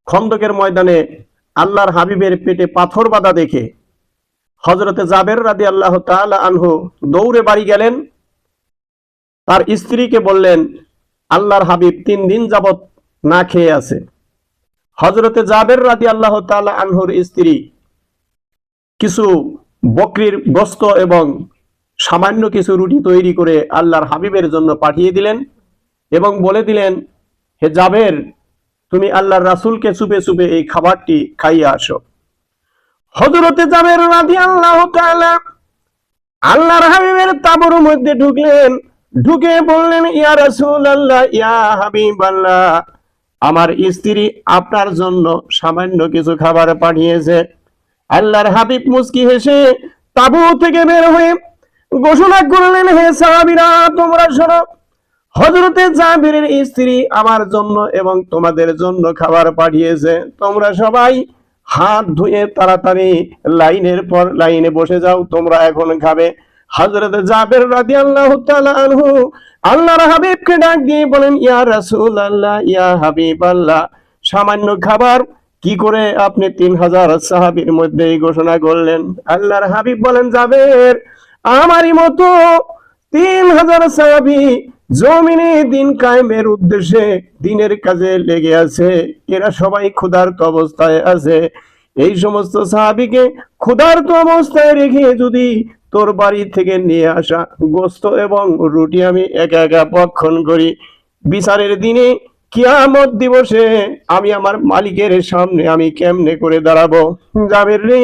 খন্দকের ময়দানে আল্লাহর হাবিবের পেটে পাথর বাঁধা দেখে হযরতে জাবের রাদিয়াল্লাহু তাআলা আনহু দৌড়ে বাড়ি গেলেন। তার স্ত্রীকে বললেন, আল্লাহর হাবিব 3 দিন যাবত না খেয়ে আছে। হযরতে জাবের রাদিয়াল্লাহু তাআলা আনহুর স্ত্রী কিছু বকরির গোশত এবং সামান্য কিছু রুটি তৈরি করে আল্লাহর হাবিবের জন্য পাঠিয়ে দিলেন এবং বলে দিলেন, হে জাবের, তুমি আল্লাহর রাসূলকে চুপে চুপে এই খাবারটি খাইয়ে আসো। হযরতে জাবের রাদিয়াল্লাহু তাআলা আল্লাহর হাবিবের তাঁবুর মধ্যে ঢুকলেন। ঢুকে বললেন, ইয়া রাসূলুল্লাহ, ইয়া হাবিবাল্লাহ, আমার স্ত্রী আপনার জন্য সামান্য কিছু খাবার পাঠিয়েছে। আল্লাহর হাবিব মুস্কি হেসে তাঁবু থেকে বের হয়ে ঘোষণা করলেন, হে সাহাবীরা, তোমরা শোনো, হযরতে জাবেরের স্ত্রী আমার জন্য এবং তোমাদের জন্য খাবার পাঠিয়েছে। তোমরা সবাই হাত ধুয়ে তাড়াতাড়ি লাইনের পর লাইনে বসে যাও, তোমরা এখন খাবে। হযরতে জাবের রাদিয়াল্লাহু তাআলা আনহু আল্লাহর হাবিবকে ডাক দিয়ে বলেন, ইয়া রাসূলুল্লাহ, ইয়া হাবিবাল্লাহ, সামান্য খাবার কি করে আপনি 3000 সাহাবীর মধ্যে এই ঘোষণা করলেন? আল্লাহর হাবিব বলেন, জাবের, আমারই মতো 3000 সাহাবী জমিনে দিন কায়েমের উদ্দেশ্যে দিনের কাজে লেগে আছে। এরা সবাই ক্ষুধার্ত অবস্থায় আছে। এই সমস্ত সাহাবীকে ক্ষুধার্ত অবস্থায় রেখে যদি তোর বাড়ি থেকে নিয়ে আসা গোশত এবং রুটি আমি একা একা ভক্ষণ করি, বিচারের দিনে কিয়ামত দিবসে আমি আমার মালিকের সামনে আমি কেমনে করে দাঁড়াবো? জাবের রে,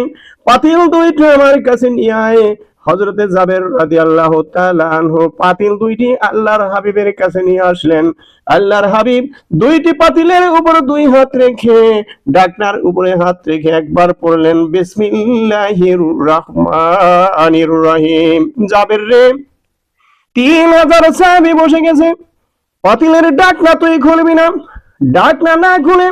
পাতিল দুইটা আমার কাছে নিয়ে আয়। হযরতে জাবের রাদিয়াল্লাহু তাআলা আনহু পাতিল দুইটি আল্লাহর হাবিবের কাছে নিয়ে আসলেন। আল্লাহর হাবিব দুইটি পাতিলের উপর 2 হাত রেখে ঢাকনার উপরে হাত রেখে একবার পড়লেন, বিসমিল্লাহির রহমানির রহিম। জাবের রে, 3000 সাহাবী বসে গেছে। পাতিলের ঢাকনা তুই খুলবি না। ঢাকনা না খুলে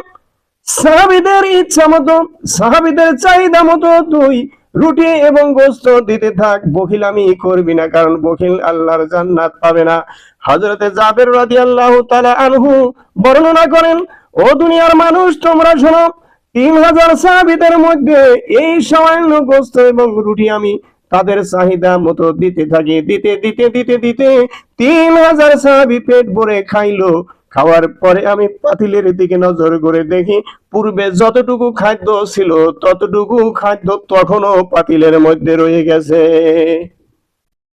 সাহাবীদের ইচ্ছা মতো, সাহাবীদের চাহিদা মতো তুই রুটি এবং গোশত দিতে থাক। বখিলামি করবি না, কারণ বখিল আল্লাহর জান্নাত পাবে না। হযরতে জাবের রাদিয়াল্লাহু তাআলা আনহু বর্ণনা করেন, ও দুনিয়ার মানুষ, তোমরা শোনো, 3000 সাহাবীদের মধ্যে এই সামান্য গোশত এবং রুটি আমি তাদের চাহিদা মতো দিতে থাকি। দিতে দিতে দিতে দিতে 3000 সাহাবী পেট ভরে খাইলো। খাওয়ার পরে আমি পাতিলের দিকে নজর করে দেখি, পূর্বে যতটুকু খাদ্য ছিল ততটুকু খাদ্য তখনও পাতিলের মধ্যে রয়ে গেছে।